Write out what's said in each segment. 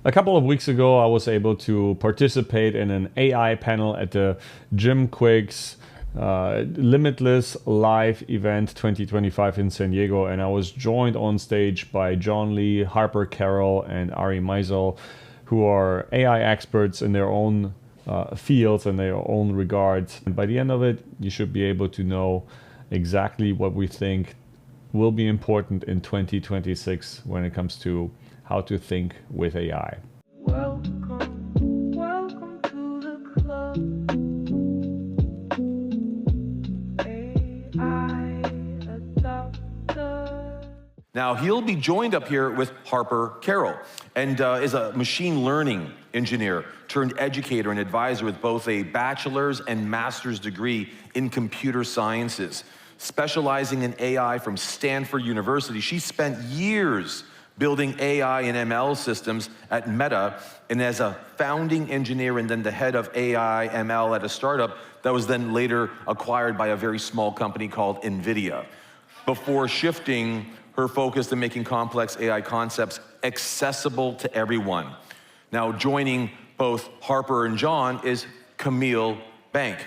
A couple of weeks ago, I was able to participate in an AI panel at the Jim Quick's Limitless Live event 2025 in San Diego, and I was joined on stage by John Lee, Harper Carroll, and Ari Meisel, who are AI experts in their own fields and their own regards. And by the end of it, you should be able to know exactly what we think will be important in 2026 when it comes to how to think with AI. Welcome, welcome to the club. AI adopter. Now, he'll be joined up here with Harper Carroll, and is a machine learning engineer turned educator and advisor with both a bachelor's and master's degree in computer sciences. Specializing in AI from Stanford University, she spent years building AI and ML systems at Meta, and as a founding engineer and then the head of AI ML at a startup that was then later acquired by a very small company called NVIDIA, before shifting her focus to making complex AI concepts accessible to everyone. Now, joining both Harper and John is Camille Bank.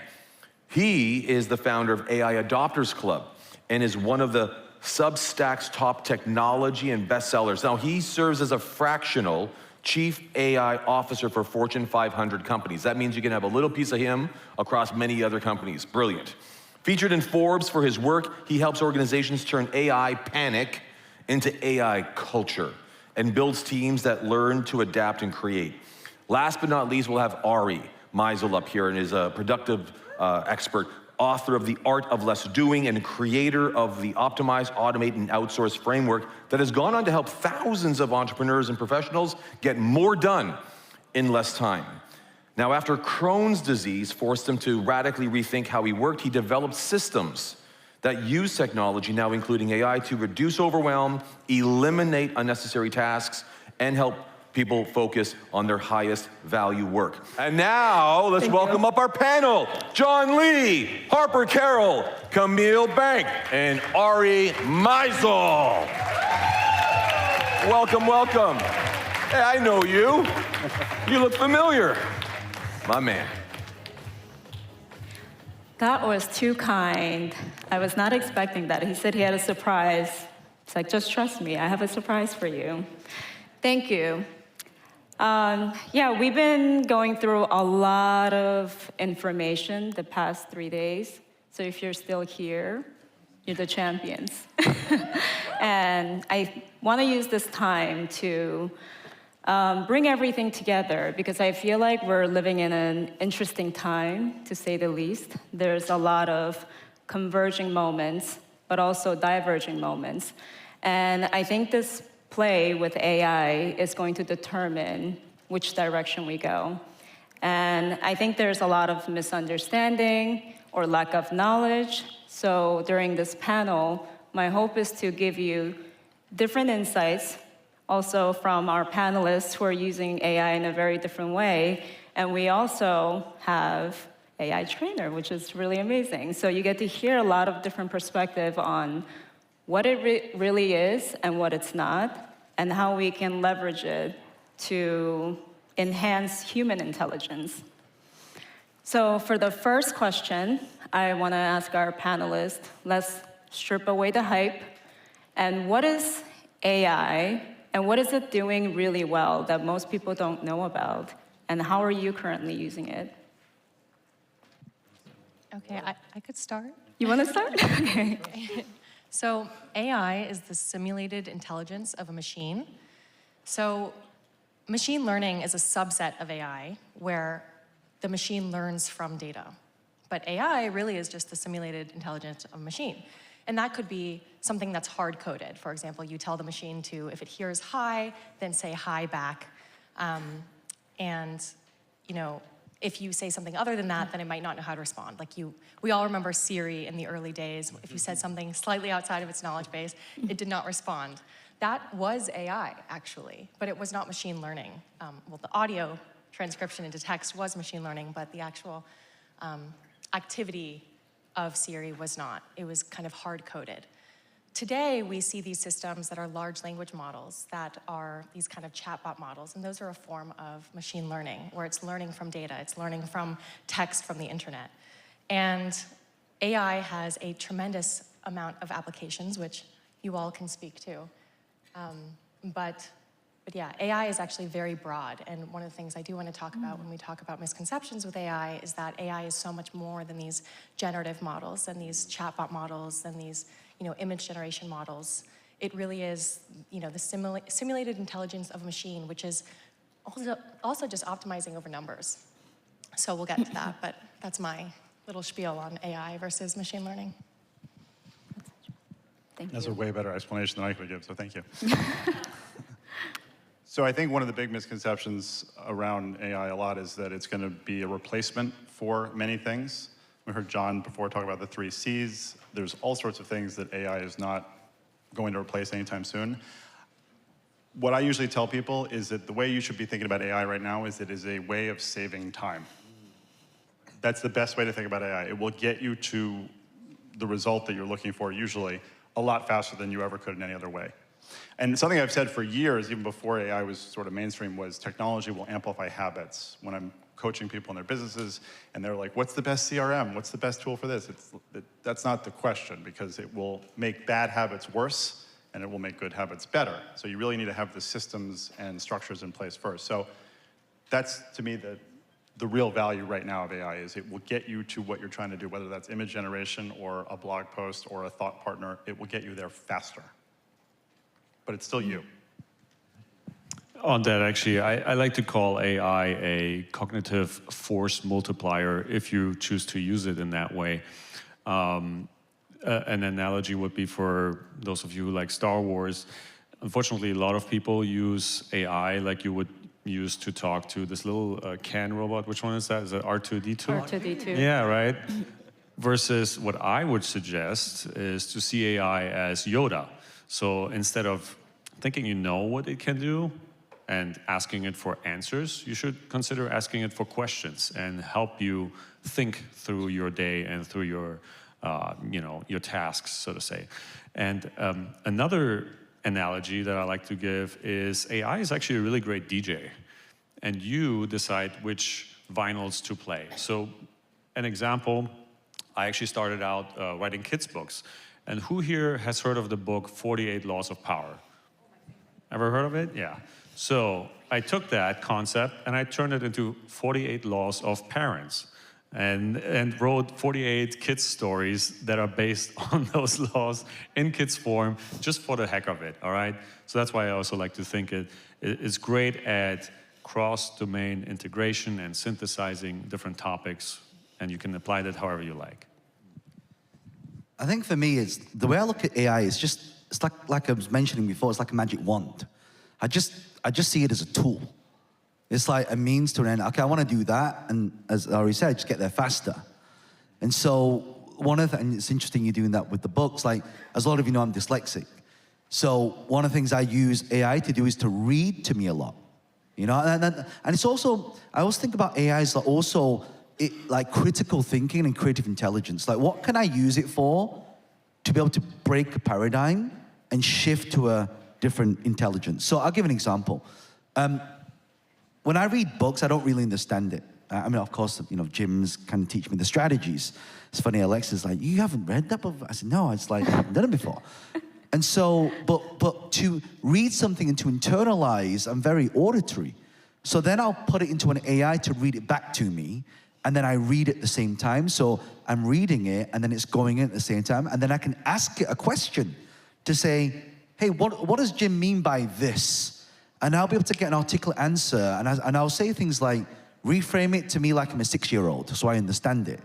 He is the founder of AI Adopters Club and is one of the Substack's top technology and bestsellers. Now, he serves as a fractional chief AI officer for Fortune 500 companies. That means you can have a little piece of him across many other companies. Brilliant. Featured in Forbes for his work, he helps organizations turn AI panic into AI culture and builds teams that learn to adapt and create. Last but not least, we'll have Ari Meisel up here, and is a productive expert, author of The Art of Less Doing and creator of the Optimize, Automate, and Outsource framework that has gone on to help thousands of entrepreneurs and professionals get more done in less time. Now, after Crohn's disease forced him to radically rethink how he worked, he developed systems that use technology, now including AI, to reduce overwhelm, eliminate unnecessary tasks, and help people focus on their highest value work. And now, let's welcome up our panel. John Lee, Harper Carroll, Camille Bank, and Ari Meisel. Welcome, welcome. Hey, I know you. You look familiar. My man. That was too kind. I was not expecting that. He said he had a surprise. It's like, just trust me, I have a surprise for you. Thank you. Yeah, we've been going through a lot of information the past 3 days. So if you're still here, you're the champions. And I want to use this time to bring everything together, because I feel like we're living in an interesting time, to say the least. There's a lot of converging moments, but also diverging moments. And I think this play with AI is going to determine which direction we go. And I think there's a lot of misunderstanding or lack of knowledge. So during this panel, my hope is to give you different insights, also from our panelists who are using AI in a very different way. And we also have AI trainer, which is really amazing. So you get to hear a lot of different perspective on what it really is and what it's not, and how we can leverage it to enhance human intelligence. So for the first question, I want to ask our panelists, let's strip away the hype. And what is AI, and what is it doing really well that most people don't know about? And how are you currently using it? Okay, I could start. You want to start? Okay. So AI is the simulated intelligence of a machine. So machine learning is a subset of AI where the machine learns from data. But AI really is just the simulated intelligence of a machine. And that could be something that's hard-coded. For example, you tell the machine to, if it hears hi, then say hi back. And if you say something other than that, then it might not know how to respond. We all remember Siri in the early days. If you said something slightly outside of its knowledge base, it did not respond. That was AI, actually, but it was not machine learning. Well, the audio transcription into text was machine learning, but the actual activity of Siri was not. It was kind of hard-coded. Today, we see these systems that are large language models, that are these kind of chatbot models, and those are a form of machine learning, where it's learning from data, it's learning from text from the internet. And AI has a tremendous amount of applications, which you all can speak to. But yeah, AI is actually very broad, and one of the things I do want to talk about when we talk about misconceptions with AI is that AI is so much more than these generative models and these chatbot models and these image generation models. It really is the simulated intelligence of a machine, which is also just optimizing over numbers. So we'll get to that, but that's my little spiel on AI versus machine learning. Thank you. That's a way better explanation than I could give, so thank you. So I think one of the big misconceptions around AI a lot is that it's going to be a replacement for many things. We heard John before talk about the 3 C's. There's all sorts of things that AI is not going to replace anytime soon. What I usually tell people is that the way you should be thinking about AI right now is it is a way of saving time. That's the best way to think about AI. It will get you to the result that you're looking for usually a lot faster than you ever could in any other way. And something I've said for years, even before AI was sort of mainstream, was technology will amplify habits. When I'm coaching people in their businesses, and they're like, what's the best CRM? What's the best tool for this? That's not the question, because it will make bad habits worse, and it will make good habits better. So you really need to have the systems and structures in place first. So that's, to me, the real value right now of AI is it will get you to what you're trying to do, whether that's image generation or a blog post or a thought partner. It will get you there faster. But it's still you. On that, actually, I like to call AI a cognitive force multiplier if you choose to use it in that way. An analogy would be for those of you who like Star Wars. Unfortunately, a lot of people use AI like you would use to talk to this little can robot. Which one is that? Is it R2-D2? R2-D2. Yeah, right? Versus what I would suggest is to see AI as Yoda. So instead of thinking you know what it can do and asking it for answers, you should consider asking it for questions and help you think through your day and through your, your tasks, so to say. And another analogy that I like to give is AI is actually a really great DJ, and you decide which vinyls to play. So an example, I actually started out writing kids' books. And who here has heard of the book 48 Laws of Power? Ever heard of it? Yeah. So I took that concept and I turned it into 48 Laws of Parents and wrote 48 kids stories that are based on those laws in kids form just for the heck of it, all right? So that's why I also like to think it's great at cross-domain integration and synthesizing different topics, and you can apply that however you like. I think for me, it's the way I look at AI is just, it's like I was mentioning before, it's like a magic wand. I just see it as a tool. It's like a means to an end. Okay, I want to do that, and as I already said, just get there faster. And so and it's interesting you're doing that with the books. Like, as a lot of you know, I'm dyslexic. So one of the things I use AI to do is to read to me a lot. And it's also, I always think about AI as also like critical thinking and creative intelligence. Like, what can I use it for to be able to break a paradigm and shift to a different intelligence? So I'll give an example. When I read books, I don't really understand it. I mean, of course, Jim's kind of teach me the strategies. It's funny, Alexa's like, you haven't read that before? I said, no, it's like, I haven't done it before. And so, but to read something and to internalize, I'm very auditory. So then I'll put it into an AI to read it back to me, and then I read it at the same time. So I'm reading it, and then it's going in at the same time, and then I can ask it a question to say, hey, what does Jim mean by this? And I'll be able to get an articulate answer, and I'll say things like, reframe it to me like I'm a 6-year-old, so I understand it.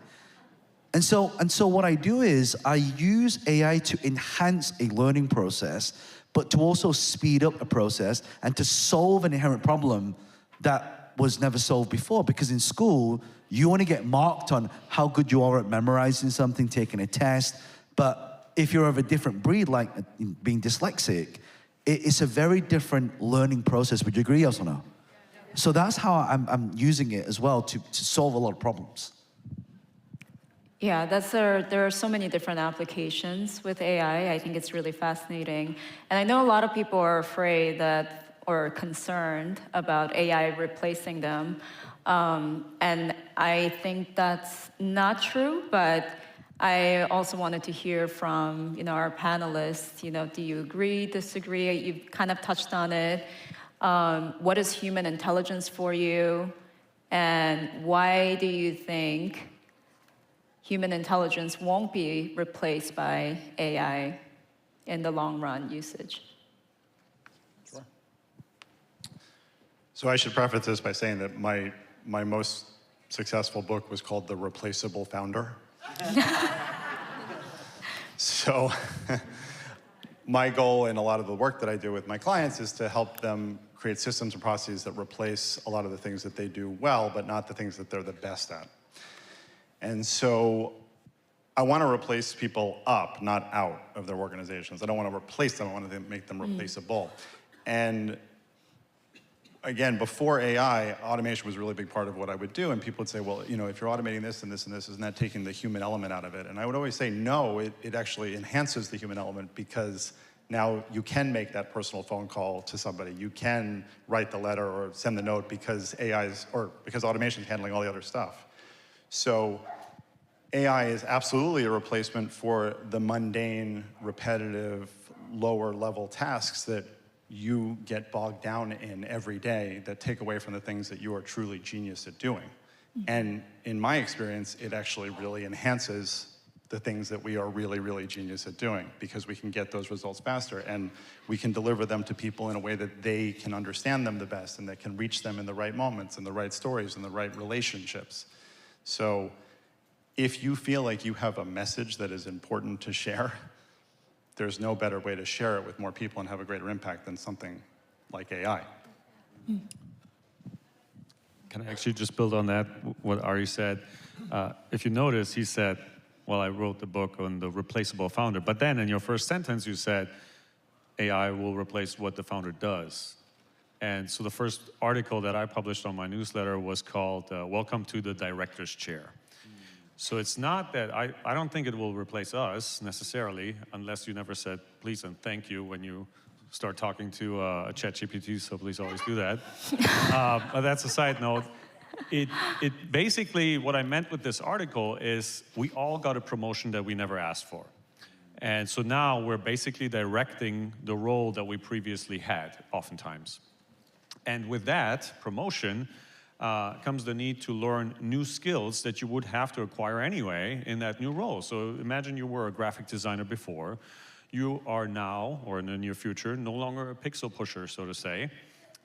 And so what I do is I use AI to enhance a learning process, but to also speed up a process and to solve an inherent problem that was never solved before. Because in school, you only get marked on how good you are at memorizing something, taking a test. But if you're of a different breed, like being dyslexic, it's a very different learning process. Would you agree, yes or no? So that's how I'm using it as well to solve a lot of problems. Yeah, there are so many different applications with AI. I think it's really fascinating. And I know a lot of people are afraid that, or concerned about AI replacing them. And I think that's not true, but I also wanted to hear from, our panelists, do you agree, disagree? You've kind of touched on it. What is human intelligence for you? And why do you think human intelligence won't be replaced by AI in the long run usage? Sure. So I should preface this by saying that my most successful book was called The Replaceable Founder. So my goal in a lot of the work that I do with my clients is to help them create systems and processes that replace a lot of the things that they do well, but not the things that they're the best at. And so I want to replace people up, not out of their organizations. I don't want to replace them, I want to make them replaceable. And again, before AI, automation was a really big part of what I would do, and people would say, well, if you're automating this and this and this, isn't that taking the human element out of it? And I would always say, no, it actually enhances the human element, because now you can make that personal phone call to somebody. You can write the letter or send the note because because automation is handling all the other stuff. So AI is absolutely a replacement for the mundane, repetitive, lower level tasks that you get bogged down in every day that take away from the things that you are truly genius at doing. And in my experience, it actually really enhances the things that we are really, really genius at doing, because we can get those results faster and we can deliver them to people in a way that they can understand them the best and that can reach them in the right moments and the right stories and the right relationships. So if you feel like you have a message that is important to share, there's no better way to share it with more people and have a greater impact than something like AI. Can I actually just build on that, what Ari said? If you notice, he said, well, I wrote the book on the replaceable founder, but then in your first sentence you said, AI will replace what the founder does. And so the first article that I published on my newsletter was called Welcome to the Director's Chair. So it's not that, I don't think it will replace us necessarily, unless you never said please and thank you when you start talking to a ChatGPT, so please always do that. But that's a side note. It basically, what I meant with this article is we all got a promotion that we never asked for. And so now we're basically directing the role that we previously had, oftentimes. And with that promotion comes the need to learn new skills that you would have to acquire anyway in that new role. So imagine you were a graphic designer before. You are now, or in the near future, no longer a pixel pusher, so to say,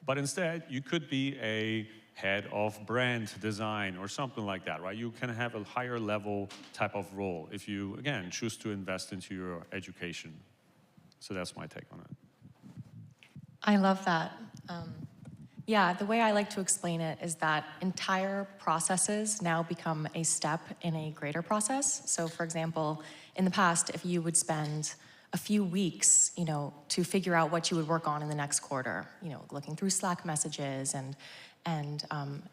but instead you could be a head of brand design or something like that, right? You can have a higher level type of role if you, again, choose to invest into your education. So that's my take on it. I love that. Yeah, the way I like to explain it is that entire processes now become a step in a greater process. So for example, in the past, if you would spend a few weeks, to figure out what you would work on in the next quarter, looking through Slack messages and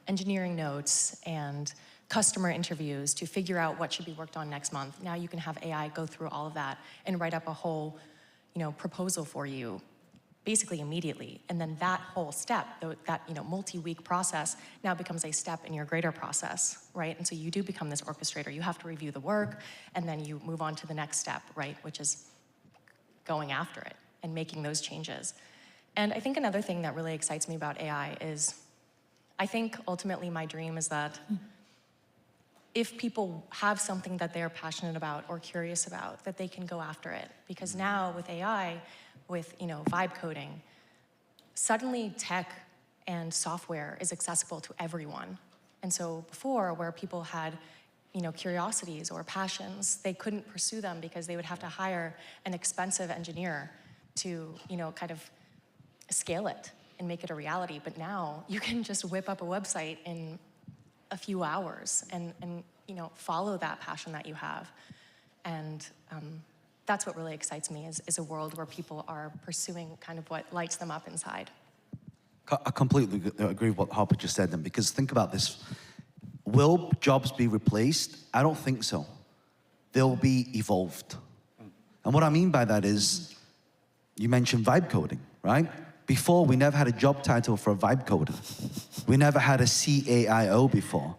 engineering notes and customer interviews to figure out what should be worked on next month. Now you can have AI go through all of that and write up a whole, proposal for you basically immediately. And then that whole step, that multi-week process now becomes a step in your greater process, right? And so you do become this orchestrator. You have to review the work and then you move on to the next step, right? Which is going after it and making those changes. And I think another thing that really excites me about AI is, I think ultimately my dream is that if people have something that they're passionate about or curious about, that they can go after it. Because now with AI, with vibe coding, suddenly tech and software is accessible to everyone. And so before, where people had curiosities or passions, they couldn't pursue them because they would have to hire an expensive engineer to kind of scale it and make it a reality. But now you can just whip up a website in a few hours and follow that passion that you have. And that's what really excites me, is a world where people are pursuing kind of what lights them up inside. I completely agree with what Harper just said then, because think about this. Will jobs be replaced? I don't think so. they'll be evolved. And what I mean by that is, you mentioned vibe coding, right? Before, we never had a job title for a vibe coder. We never had a CAIO before.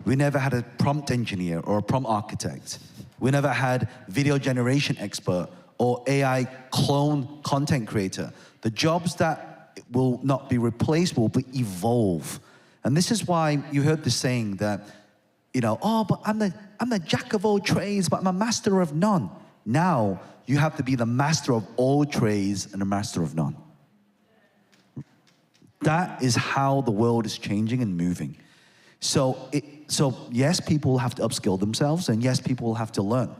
We never had a prompt engineer or a prompt architect. We never had video generation expert or AI clone content creator. The jobs that will not be replaced will be evolve. And this is why you heard the saying that, you know, oh, but I'm the jack of all trades, but I'm a master of none. Now, you have to be the master of all trades and a master of none. That is how the world is changing and moving. So yes, people will have to upskill themselves, and yes, people will have to learn.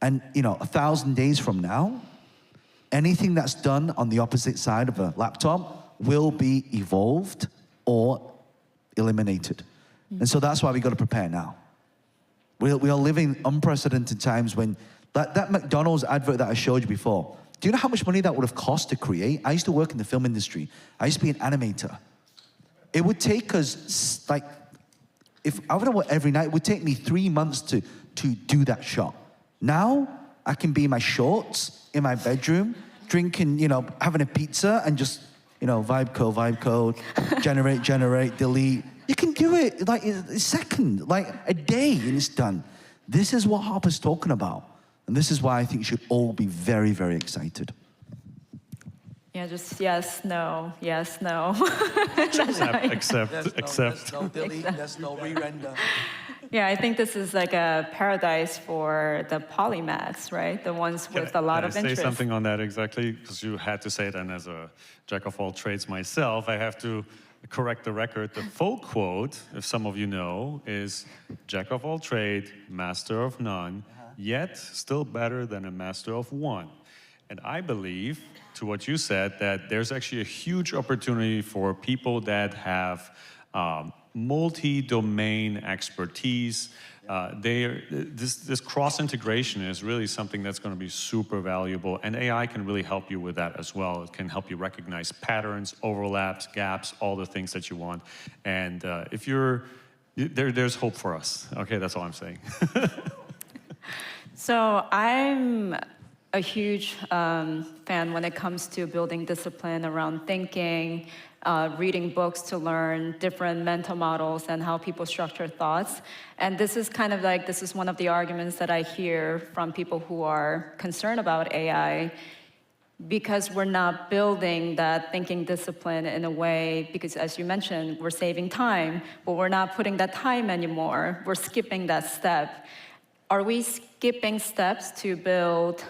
And 1,000 days from now, anything that's done on the opposite side of a laptop will be evolved or eliminated. And so that's why we got to prepare now. We are living unprecedented times when that McDonald's advert that I showed you before, do you know how much money that would have cost to create? I used to work in the film industry. I used to be an animator. It would take us, like, if I would have worked every night, it would take me 3 months to do that shot. Now, I can be in my shorts, in my bedroom, drinking, having a pizza, and just, vibe code, generate, delete. You can do it like in a second, like a day, and it's done. This is what Harper's talking about. And this is why I think you should all be very, very excited. Yeah, just yes, no, yes, no. Accept. There's no delete, there's no re-render. Yeah, I think this is like a paradise for the polymaths, right? The ones with a lot of interest. Say something on that exactly, because you had to say it, and as a jack of all trades myself, I have to correct the record. The full quote, if some of you know, is jack of all trade, master of none, yet still better than a master of one. And I believe, to what you said, that there's actually a huge opportunity for people that have multi-domain expertise. This cross-integration is really something that's going to be super valuable, and AI can really help you with that as well. It can help you recognize patterns, overlaps, gaps, all the things that you want. And if you're, there's hope for us. Okay, that's all I'm saying. So I'm a huge fan when it comes to building discipline around thinking, reading books to learn different mental models and how people structure thoughts. And this is kind of like, this is one of the arguments that I hear from people who are concerned about AI, because we're not building that thinking discipline in a way, because as you mentioned, we're saving time, but we're not putting that time anymore. We're skipping that step. Are we skipping steps to build,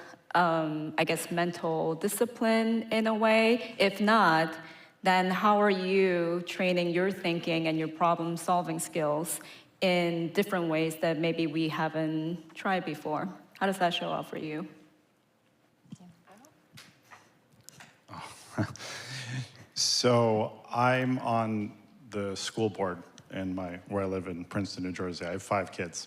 I guess, mental discipline in a way? If not, then how are you training your thinking and your problem-solving skills in different ways that maybe we haven't tried before? How does that show up for you? So I'm on the school board in where I live in Princeton, New Jersey. I have 5 kids.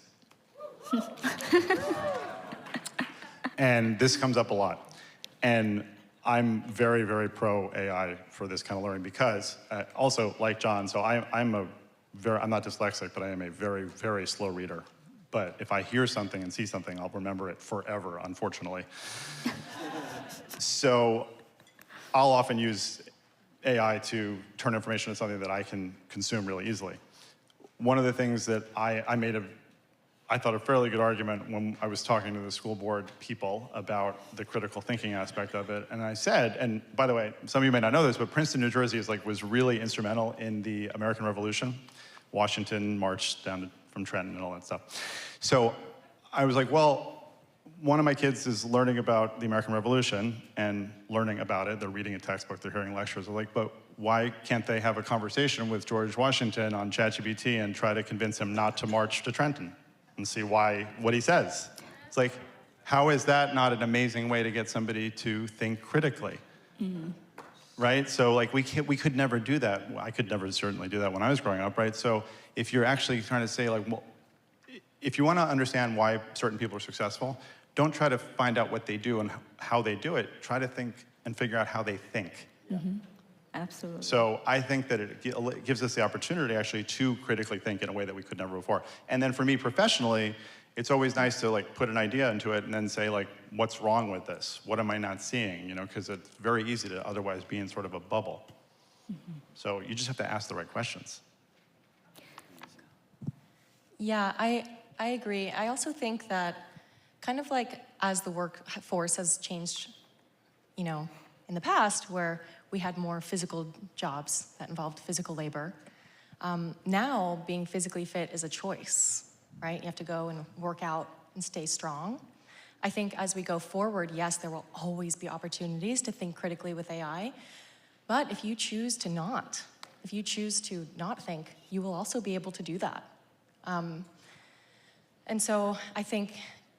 And this comes up a lot. And I'm very, very pro AI for this kind of learning because, also like John, so I'm not dyslexic, but I am a very, very slow reader. But if I hear something and see something, I'll remember it forever, unfortunately. So I'll often use AI to turn information into something that I can consume really easily. One of the things that I thought a fairly good argument when I was talking to the school board people about the critical thinking aspect of it. And I said, and by the way, some of you may not know this, but Princeton, New Jersey was really instrumental in the American Revolution. Washington marched down from Trenton and all that stuff. So I was like, well, one of my kids is learning about the American Revolution and learning about it. They're reading a textbook, they're hearing lectures. I'm like, but why can't they have a conversation with George Washington on ChatGPT and try to convince him not to march to Trenton? And see what he says. It's like, how is that not an amazing way to get somebody to think critically? Mm-hmm. Right? So like we could never do that. I could never certainly do that when I was growing up, right? So if you're actually trying to say like, well, if you want to understand why certain people are successful, don't try to find out what they do and how they do it. Try to think and figure out how they think. Mm-hmm. Absolutely. So I think that it gives us the opportunity actually to critically think in a way that we could never before. And then for me professionally, it's always nice to like put an idea into it and then say like, what's wrong with this? What am I not seeing? You know, because it's very easy to otherwise be in sort of a bubble. So you just have to ask the right questions. Yeah, I agree. I also think that kind of like as the workforce has changed, you know, in the past where we had more physical jobs that involved physical labor, now being physically fit is a choice, right? You have to go and work out and stay strong. I think as we go forward, yes, there will always be opportunities to think critically with AI, but if you choose to not, if you choose to not think, you will also be able to do that. And so I think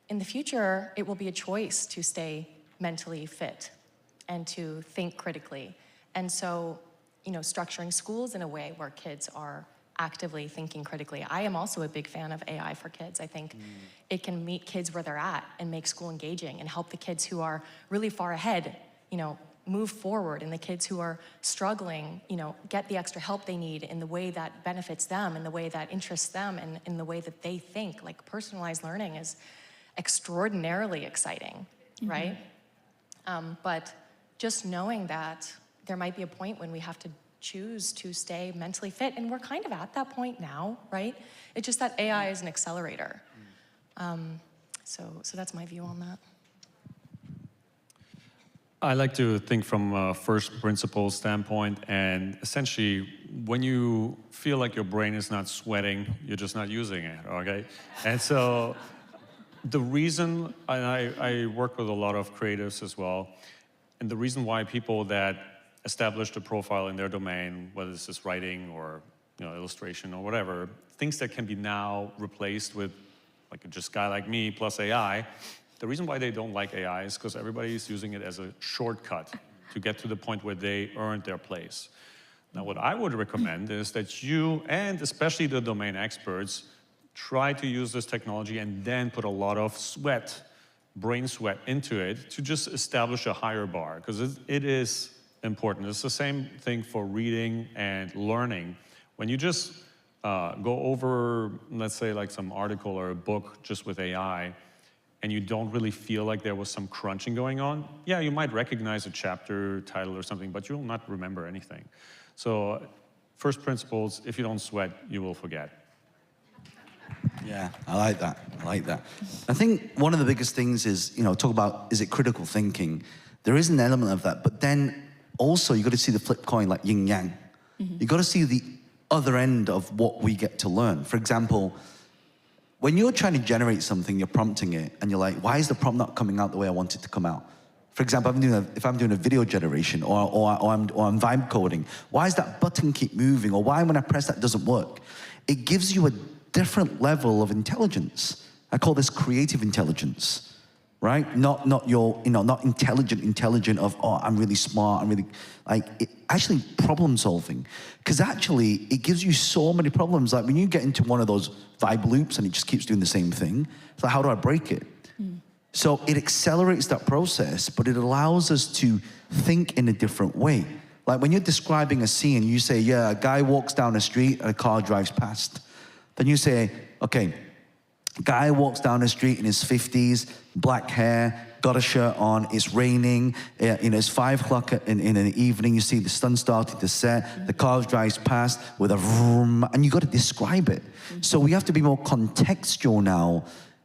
in the future, it will be a choice to stay mentally fit and to think critically. And so, you know, structuring schools in a way where kids are actively thinking critically. I am also a big fan of AI for kids. I think it can meet kids where they're at and make school engaging and help the kids who are really far ahead, you know, move forward, and the kids who are struggling, you know, get the extra help they need in the way that benefits them, in the way that interests them, and in the way that they think. Like personalized learning is extraordinarily exciting, right? But just knowing that there might be a point when we have to choose to stay mentally fit, and we're kind of at that point now, right? It's just that AI is an accelerator. So that's my view on that. I like to think from a first principles standpoint, and essentially, when you feel like your brain is not sweating, you're just not using it, okay? And so, the reason, and I work with a lot of creatives as well, and the reason why people that established a profile in their domain, whether this is writing or illustration or whatever, things that can be now replaced with like just a guy like me plus AI. The reason why they don't like AI is because everybody's using it as a shortcut to get to the point where they earned their place. Now, what I would recommend is that you, and especially the domain experts, try to use this technology and then put a lot of sweat, brain sweat into it to just establish a higher bar, because it is important. It's the same thing for reading and learning. When you just go over, let's say, like some article or a book just with AI, and you don't really feel like there was some crunching going on, yeah, you might recognize a chapter title or something, but you'll not remember anything. So first principles, if you don't sweat, you will forget. Yeah, I like that. I like that. I think one of the biggest things is, talk about, is it critical thinking? There is an element of that, but then also you got to see the flip coin, like yin yang. You got to see the other end of what we get to learn. For example, when you're trying to generate something, you're prompting it, and you're like, why is the prompt not coming out the way I want it to come out? For example, if I'm doing a video generation or I'm vibe coding, why does that button keep moving? Or why when I press that doesn't work? It gives you a different level of intelligence. I call this creative intelligence, right? Not intelligent of, oh, I'm really smart, actually problem solving. Because actually, it gives you so many problems. Like when you get into one of those vibe loops and it just keeps doing the same thing, it's like, how do I break it? So it accelerates that process, but it allows us to think in a different way. Like when you're describing a scene, you say, yeah, a guy walks down the street and a car drives past. Then you say, okay, guy walks down the street in his 50s, black hair, got a shirt on, it's raining, it's 5 o'clock in the evening, you see the sun starting to set, the car drives past with a vroom, and you got to describe it. So we have to be more contextual now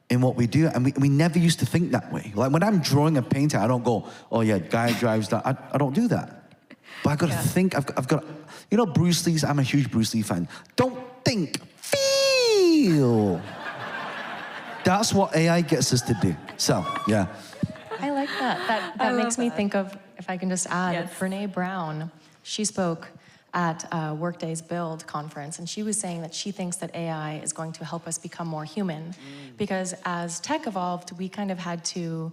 in what we do, and we never used to think that way. Like when I'm drawing a painting, I don't go, oh yeah, guy drives that. I don't do that. But I've got to think, I've got, Bruce Lee's, I'm a huge Bruce Lee fan. Don't think, feel. That's what AI gets us to do. So, yeah. I like that. That makes me think of, if I can just add, Yes. Brene Brown. She spoke at Workday's Build conference, and she was saying that she thinks that AI is going to help us become more human. Because as tech evolved, we kind of had to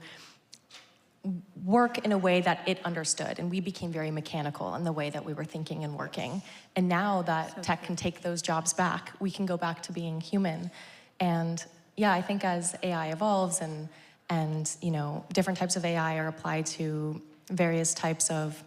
work in a way that it understood, and we became very mechanical in the way that we were thinking and working. And now that tech can take those jobs back, we can go back to being human. And yeah, I think as AI evolves and different types of AI are applied to various types of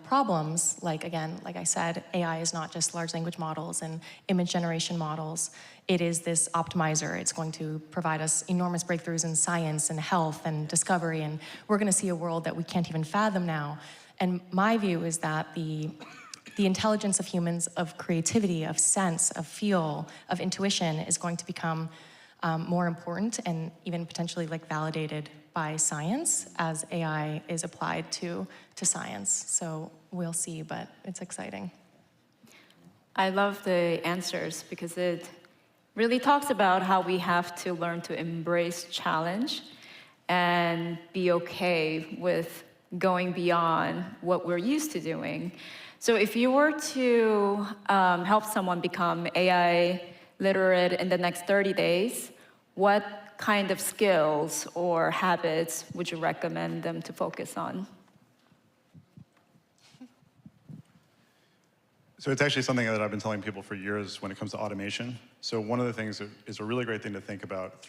problems, like again, like I said, AI is not just large language models and image generation models. It is this optimizer. It's going to provide us enormous breakthroughs in science and health and discovery, and we're going to see a world that we can't even fathom now. And my view is that the intelligence of humans, of creativity, of sense, of feel, of intuition is going to become more important and even potentially like validated by science as AI is applied to science. So we'll see, but it's exciting. I love the answers because it really talks about how we have to learn to embrace challenge and be okay with going beyond what we're used to doing. So if you were to help someone become AI literate in the next 30 days, what kind of skills or habits would you recommend them to focus on? So it's actually something that I've been telling people for years when it comes to automation. So one of the things that is a really great thing to think about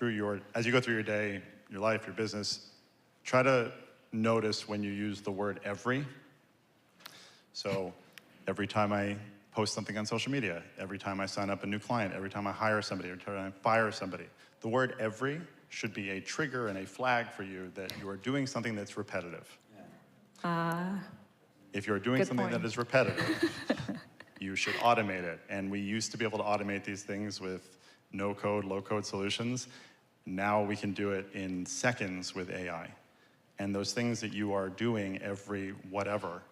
as you go through your day, your life, your business, try to notice when you use the word every. So every time I post something on social media, every time I sign up a new client, every time I hire somebody, every time I fire somebody, the word every should be a trigger and a flag for you that you are doing something that's repetitive. If you're doing something that is repetitive, you should automate it. And we used to be able to automate these things with no-code, low-code solutions. Now we can do it in seconds with AI. And those things that you are doing every whatever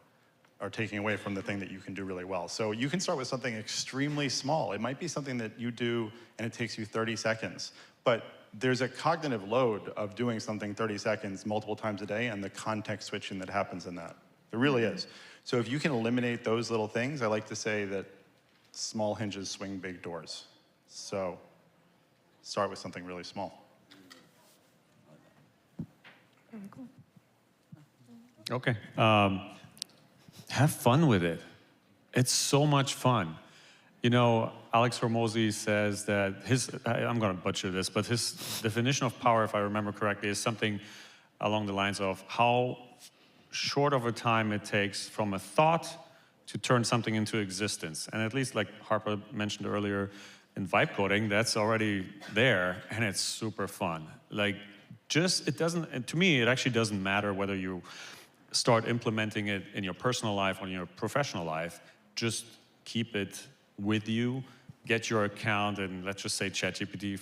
are taking away from the thing that you can do really well. So you can start with something extremely small. It might be something that you do and it takes you 30 seconds. But there's a cognitive load of doing something 30 seconds multiple times a day and the context switching that happens in that. There really is. So if you can eliminate those little things, I like to say that small hinges swing big doors. So start with something really small. Very cool. Okay. Have fun with it. It's so much fun. You know, Alex Hormozy says that I'm going to butcher this, but his definition of power, if I remember correctly, is something along the lines of how short of a time it takes from a thought to turn something into existence. And at least like Harper mentioned earlier, in vibe coding, that's already there and it's super fun. Like to me, it actually doesn't matter whether you start implementing it in your personal life or in your professional life. Just keep it with you, get your account, and let's just say ChatGPT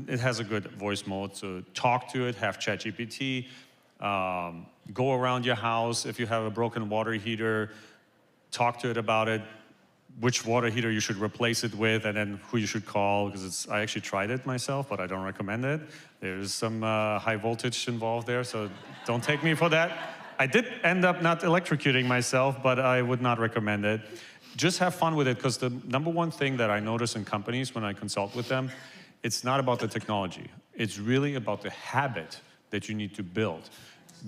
it has a good voice mode, so talk to it, have ChatGPT, go around your house. If you have a broken water heater, talk to it about it, which water heater you should replace it with, and then who you should call, because I actually tried it myself, but I don't recommend it. There's some high voltage involved there, so don't take me for that. I did end up not electrocuting myself, but I would not recommend it. Just have fun with it, because the number one thing that I notice in companies when I consult with them, it's not about the technology. It's really about the habit that you need to build.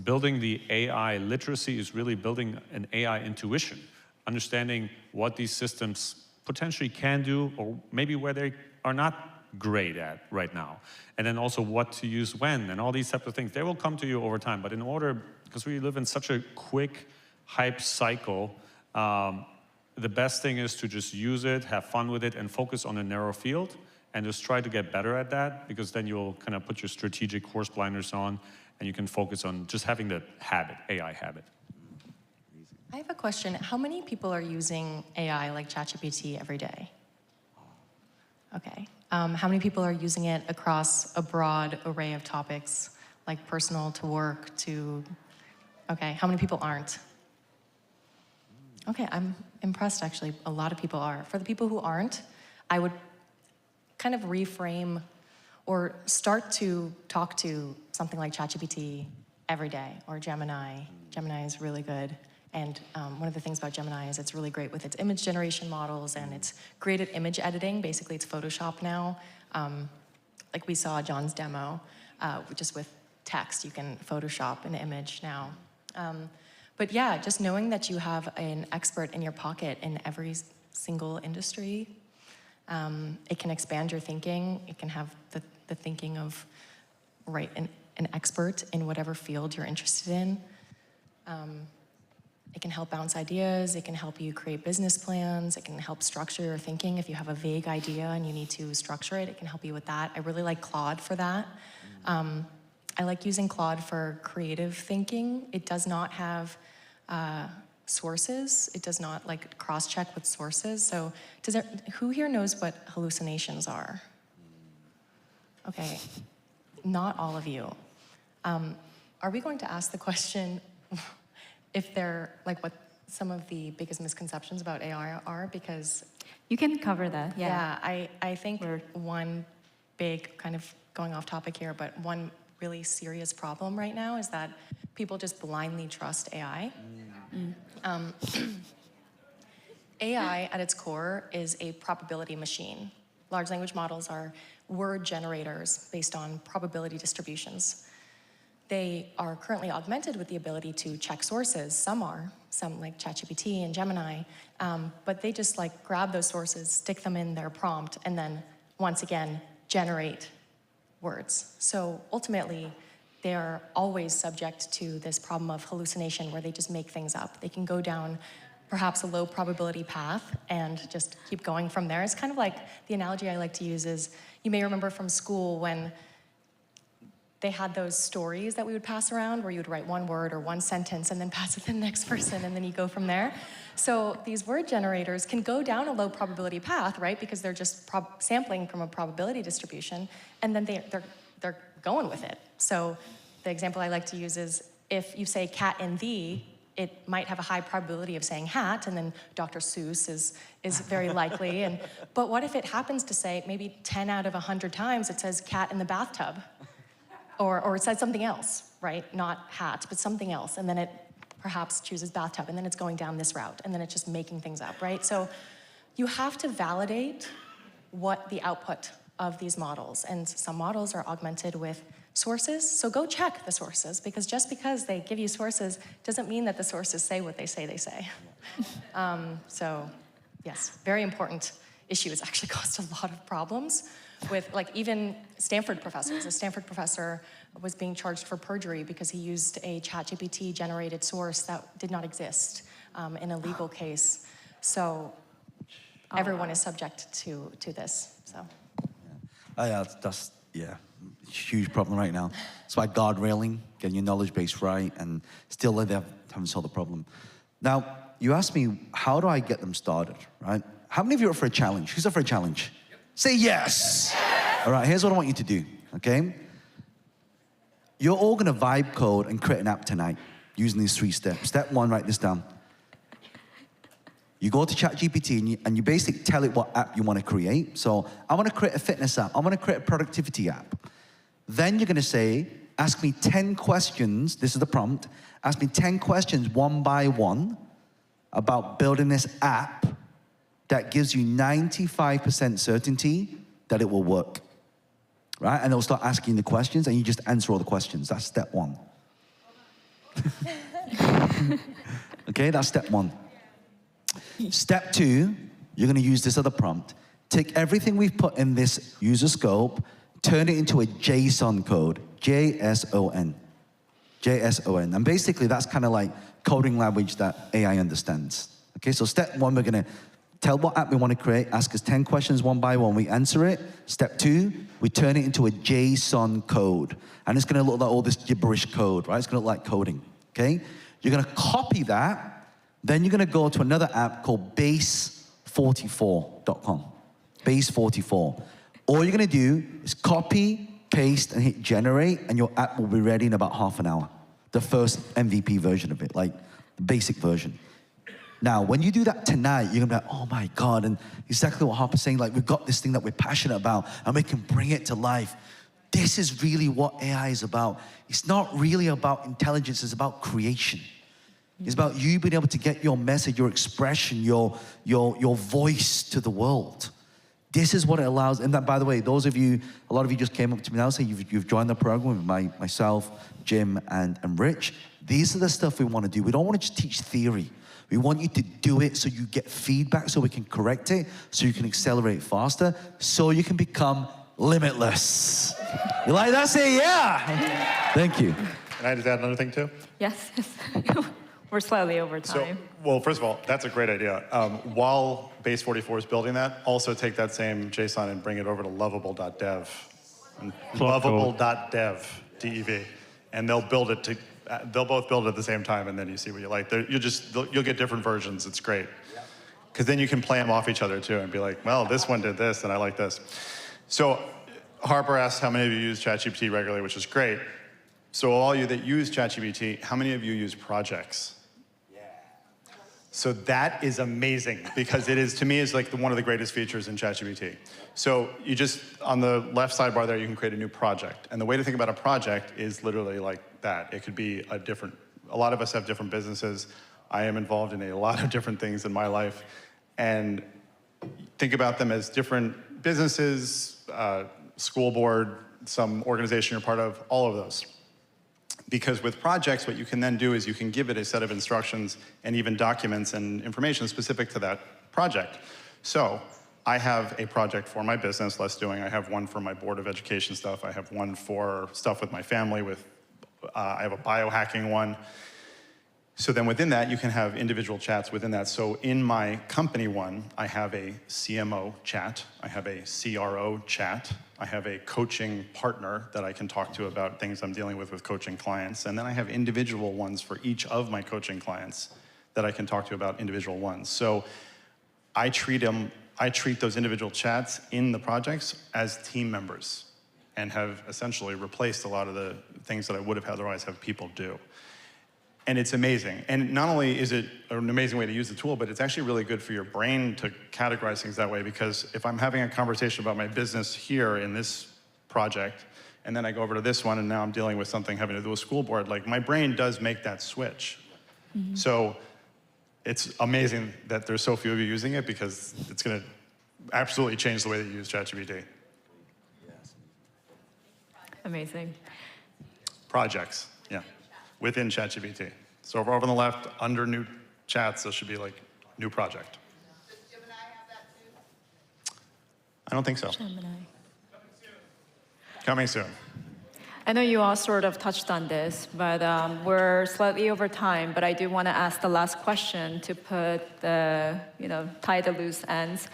Building the AI literacy is really building an AI intuition, understanding what these systems potentially can do, or maybe where they are not great at right now. And then also what to use when, and all these types of things. They will come to you over time, but in order, because we live in such a quick hype cycle, the best thing is to just use it, have fun with it, and focus on a narrow field, and just try to get better at that, because then you'll kind of put your strategic horse blinders on, and you can focus on just having the habit, AI habit. I have a question. How many people are using AI like ChatGPT every day? Okay. How many people are using it across a broad array of topics, like personal to work to... Okay, how many people aren't? Okay, I'm impressed, actually. A lot of people are. For the people who aren't, I would kind of reframe or start to talk to something like ChatGPT every day, or Gemini. Gemini is really good. And one of the things about Gemini is it's really great with its image generation models, and it's great at image editing. Basically, it's Photoshop now. Like we saw John's demo, just with text, you can Photoshop an image now. But yeah, just knowing that you have an expert in your pocket in every single industry, it can expand your thinking. It can have the thinking of, an expert in whatever field you're interested in. It can help bounce ideas, it can help you create business plans, it can help structure your thinking. If you have a vague idea and you need to structure it, it can help you with that. I really like Claude for that. I like using Claude for creative thinking. It does not have sources. It does not like cross-check with sources. So who here knows what hallucinations are? Okay, not all of you. Are we going to ask the question if they're, like, what some of the biggest misconceptions about AI are? Because You can cover that, yeah. I think one big, kind of going off topic here, but one really serious problem right now is that people just blindly trust AI. AI at its core is a probability machine. Large language models are word generators based on probability distributions. They are currently augmented with the ability to check sources. Some like ChatGPT and Gemini, but they just like grab those sources, stick them in their prompt, and then once again, generate words. So ultimately, they're always subject to this problem of hallucination where they just make things up. They can go down perhaps a low probability path and just keep going from there. It's kind of like the analogy I like to use is, you may remember from school when they had those stories that we would pass around where you would write one word or one sentence and then pass it to the next person and then you go from there. So these word generators can go down a low probability path, right? Because they're just sampling from a probability distribution, and then they're going with it. So the example I like to use is if you say cat and thee, it might have a high probability of saying hat, and then Dr. Seuss is very likely. But what if it happens to say maybe 10 out of 100 times it says cat in the bathtub? Or it says something else, right? Not hat, but something else. And then it perhaps chooses bathtub, and then it's going down this route, and then it's just making things up, right? So you have to validate what the output of these models, and some models are augmented with sources. So go check the sources, because just because they give you sources doesn't mean that the sources say what they say. So yes, very important issue. It's actually caused a lot of problems with, like, even Stanford professors. A Stanford professor was being charged for perjury because he used a ChatGPT generated source that did not exist in a legal case. So everyone is subject to this, so. That's huge problem right now. That's why guardrailing, getting your knowledge base right, and still they haven't solved the problem. Now, you asked me, how do I get them started, right? How many of you are up for a challenge? Who's up for a challenge? Say yes. All right, here's what I want you to do, okay? You're all gonna vibe code and create an app tonight using these 3 steps. Step 1, write this down. You go to ChatGPT and you basically tell it what app you want to create. So I want to create a fitness app. I want to create a productivity app. Then you're going to say, ask me 10 questions. This is the prompt. Ask me 10 questions one by one about building this app that gives you 95% certainty that it will work. Right? And it'll start asking the questions and you just answer all the questions. That's step 1. Okay, that's step 1. Step 2, you're going to use this other prompt. Take everything we've put in this user scope, turn it into a JSON code, JSON. JSON. And basically, that's kind of like coding language that AI understands. Okay, so step 1, we're going to tell what app we want to create, ask us 10 questions one by one, we answer it. Step 2, we turn it into a JSON code. And it's going to look like all this gibberish code, right? It's going to look like coding, okay? You're going to copy that. Then you're going to go to another app called base44.com. Base44. All you're going to do is copy, paste, and hit generate, and your app will be ready in about half an hour. The first MVP version of it, like the basic version. Now, when you do that tonight, you're going to be like, oh my God, and exactly what Harper's saying, like we've got this thing that we're passionate about, and we can bring it to life. This is really what AI is about. It's not really about intelligence, it's about creation. It's about you being able to get your message, your expression, your voice to the world. This is what it allows. And that, by the way, those of you, a lot of you just came up to me now saying you've joined the program with myself, Jim, and Rich. These are the stuff we want to do. We don't want to just teach theory. We want you to do it so you get feedback, so we can correct it, so you can accelerate faster, so you can become limitless. You like that? Say yeah. Thank you. Can I just add another thing too? Yes. We're slightly over So, time. well, first of all, that's a great idea. While Base 44 is building that, also take that same JSON and bring it over to lovable.dev. And lovable.dev, DEV. And they'll build it they'll both build it at the same time, and then you see what you like. You'll get different versions. It's great. Because then you can play them off each other too and be like, well, this one did this, and I like this. So Harper asked how many of you use ChatGPT regularly, which is great. So all you that use ChatGPT, how many of you use projects? So that is amazing, because it is, to me, is like one of the greatest features in ChatGPT. So you just, on the left sidebar there, you can create a new project. And the way to think about a project is literally like that. It could be a lot of us have different businesses. I am involved in a lot of different things in my life. And think about them as different businesses, school board, some organization you're part of, all of those. Because with projects, what you can then do is you can give it a set of instructions and even documents and information specific to that project. So I have a project for my business, Less Doing. I have one for my Board of Education stuff. I have one for stuff with my family. I have a biohacking one. So then within that, you can have individual chats within that. So in my company one, I have a CMO chat. I have a CRO chat. I have a coaching partner that I can talk to about things I'm dealing with coaching clients. And then I have individual ones for each of my coaching clients that I can talk to about individual ones. So I treat those individual chats in the projects as team members, and have essentially replaced a lot of the things that I would have otherwise have people do. And it's amazing. And not only is it an amazing way to use the tool, but it's actually really good for your brain to categorize things that way, because if I'm having a conversation about my business here in this project, and then I go over to this one, and now I'm dealing with something having to do with school board, like my brain does make that switch. Mm-hmm. So it's amazing that there's so few of you using it, because it's going to absolutely change the way that you use ChatGPT. Amazing. Projects, yeah, within ChatGPT. So over on the left, under new chats, there should be like new project. Does Gemini have that too? I don't think so. Gemini. Coming soon. I know you all sort of touched on this, but we're slightly over time, but I do want to ask the last question to put tie the loose ends.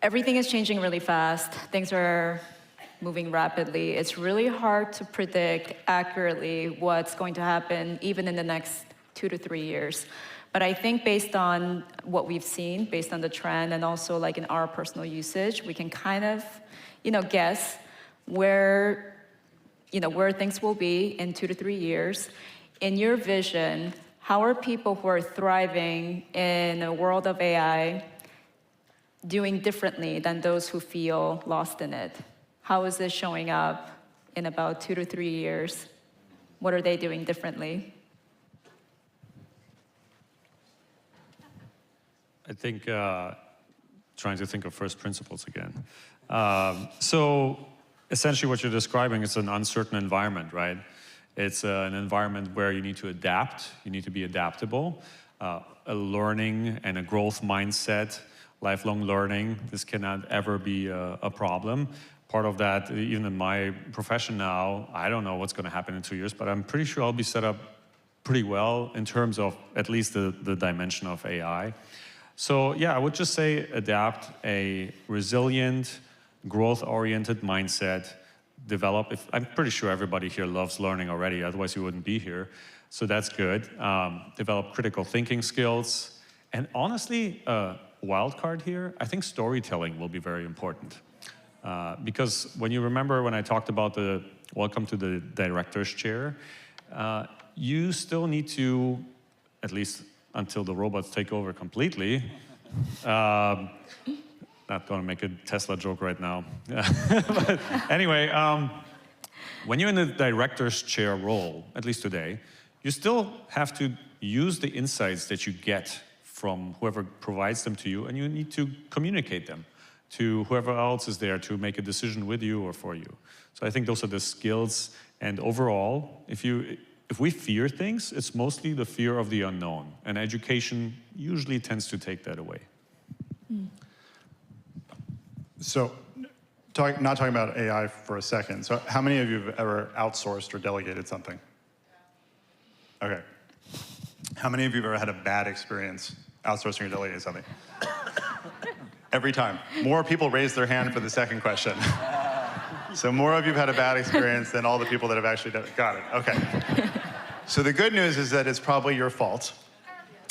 Everything is changing really fast. Things are moving rapidly. It's really hard to predict accurately what's going to happen even in the next 2 to 3 years. But I think based on what we've seen, based on the trend, and also like in our personal usage, we can kind of, guess where things will be in 2 to 3 years. In your vision, how are people who are thriving in a world of AI doing differently than those who feel lost in it? How is this showing up in about 2 to 3 years? What are they doing differently? I think trying to think of first principles again. So essentially what you're describing is an uncertain environment, right? It's an environment where you need to adapt, you need to be adaptable, a learning and a growth mindset, lifelong learning. This cannot ever be a problem. Part of that, even in my profession now, I don't know what's going to happen in 2 years, but I'm pretty sure I'll be set up pretty well in terms of at least the dimension of AI. So yeah, I would just say adapt a resilient, growth-oriented mindset, develop. I'm pretty sure everybody here loves learning already, otherwise you wouldn't be here. So that's good. Develop critical thinking skills. And honestly, wild card here, I think storytelling will be very important. Because when you remember when I talked about the welcome to the director's chair, you still need to, at least until the robots take over completely, not going to make a Tesla joke right now. But anyway, when you're in the director's chair role, at least today, you still have to use the insights that you get from whoever provides them to you, and you need to communicate them to whoever else is there to make a decision with you or for you. So I think those are the skills. And overall, if we fear things, it's mostly the fear of the unknown. And education usually tends to take that away. Mm. So not talking about AI for a second. So how many of you have ever outsourced or delegated something? Okay. How many of you have ever had a bad experience outsourcing or delegating something? Every time. More people raise their hand for the second question. So more of you have had a bad experience than all the people that have actually done it. Got it, okay. So the good news is that it's probably your fault.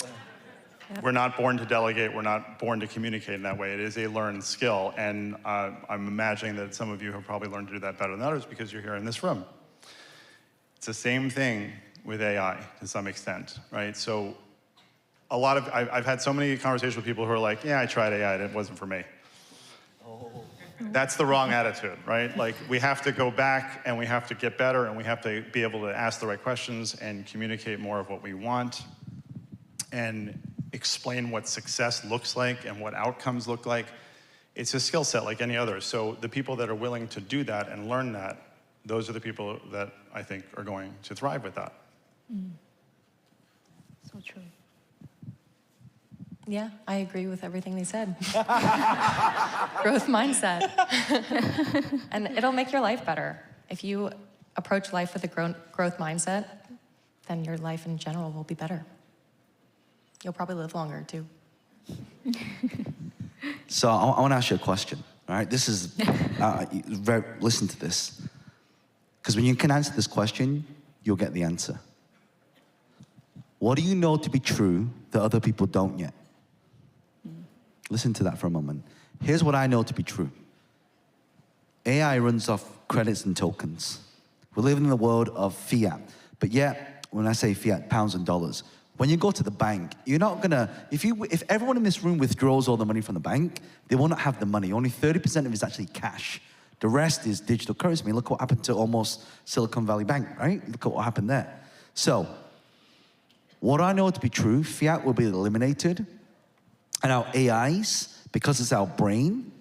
Yep. We're not born to delegate, we're not born to communicate in that way. It is a learned skill, and I'm imagining that some of you have probably learned to do that better than others because you're here in this room. It's the same thing with AI to some extent, right? So I've had so many conversations with people who are like, yeah, I tried AI, it wasn't for me. That's the wrong attitude, right? Like, we have to go back and we have to get better and we have to be able to ask the right questions and communicate more of what we want and explain what success looks like and what outcomes look like. It's a skill set like any other. So the people that are willing to do that and learn that, those are the people that I think are going to thrive with that. Mm. So true. Yeah, I agree with everything they said. Growth mindset. And it'll make your life better. If you approach life with a growth mindset, then your life in general will be better. You'll probably live longer, too. So I want to ask you a question, all right? This is, listen to this. Because when you can answer this question, you'll get the answer. What do you know to be true that other people don't yet? Listen to that for a moment. Here's what I know to be true. AI runs off credits and tokens. We're living in a world of fiat. But yet, when I say fiat, pounds and dollars, when you go to the bank, you're not gonna, if everyone in this room withdraws all the money from the bank, they will not have the money. Only 30% of it is actually cash. The rest is digital currency. I mean, look what happened to almost Silicon Valley Bank, right? Look at what happened there. So, what I know to be true, fiat will be eliminated, and our AIs, because it's our brain,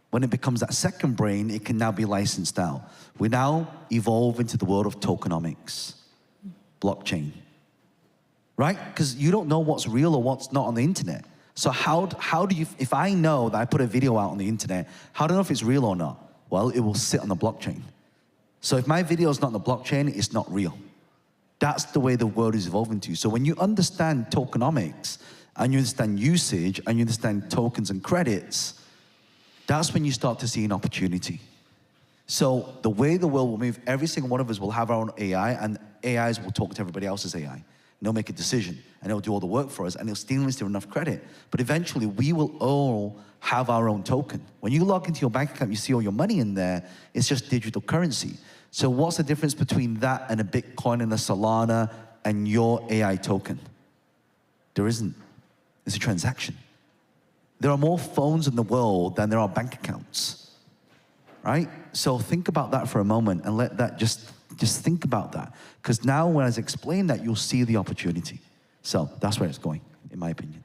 when it becomes that second brain, it can now be licensed out. We now evolve into the world of tokenomics, blockchain. Right? Because you don't know what's real or what's not on the internet. So how do you, if I know that I put a video out on the internet, how do I know if it's real or not? Well, it will sit on the blockchain. So if my video is not on the blockchain, it's not real. That's the way the world is evolving to. So when you understand tokenomics, and you understand usage, and you understand tokens and credits, that's when you start to see an opportunity. So the way the world will move, every single one of us will have our own AI, and AIs will talk to everybody else's AI. And they'll make a decision, and they'll do all the work for us, and they'll steal us enough credit. But eventually, we will all have our own token. When you log into your bank account, you see all your money in there, it's just digital currency. So what's the difference between that and a Bitcoin and a Solana and your AI token? There isn't. It's a transaction. There are more phones in the world than there are bank accounts, right? So think about that for a moment and let that just think about that. Because now when I explain that, you'll see the opportunity. So that's where it's going, in my opinion.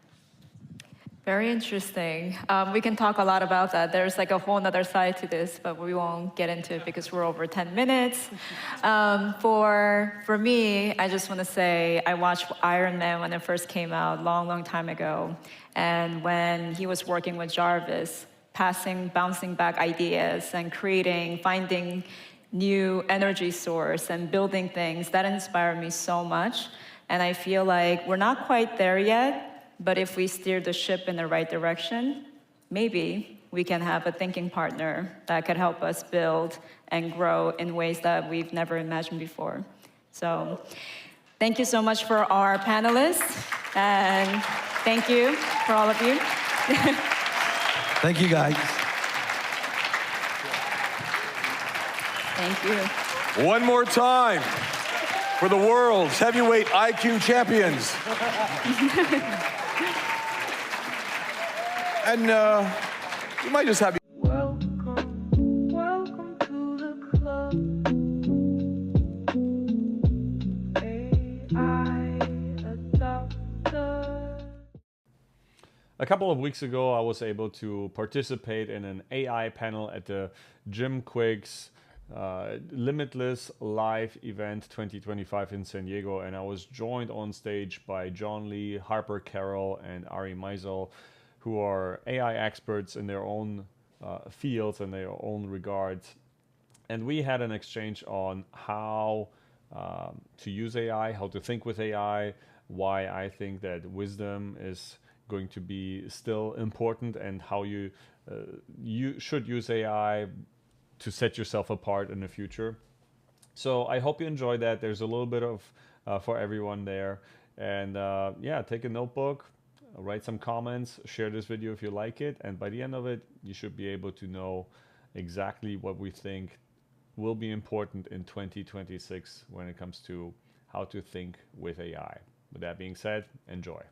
Very interesting. We can talk a lot about that. There's like a whole other side to this, but we won't get into it because we're over 10 minutes. For me, I just want to say I watched Iron Man when it first came out long time ago. And when he was working with Jarvis, bouncing back ideas and finding new energy source and building things, that inspired me so much. And I feel like we're not quite there yet, but if we steer the ship in the right direction, maybe we can have a thinking partner that could help us build and grow in ways that we've never imagined before. So thank you so much for our panelists, and thank you for all of you. Thank you, guys. Thank you. One more time for the world's heavyweight IQ champions. And we might just have you. Welcome to the club. AI adopter. A couple of weeks ago, I was able to participate in an AI panel at the Jim Quick's Limitless live event 2025 in San Diego, and I was joined on stage by John Lee, Harper Carroll, and Ari Meisel, who are AI experts in their own fields and their own regards. And we had an exchange on how to use AI, how to think with AI, why I think that wisdom is going to be still important, and how you should use AI to set yourself apart in the future. So I hope you enjoyed that. There's a little bit of for everyone there. And yeah, take a notebook, write some comments, share this video if you like it. And by the end of it, you should be able to know exactly what we think will be important in 2026 when it comes to how to think with AI. With that being said, enjoy.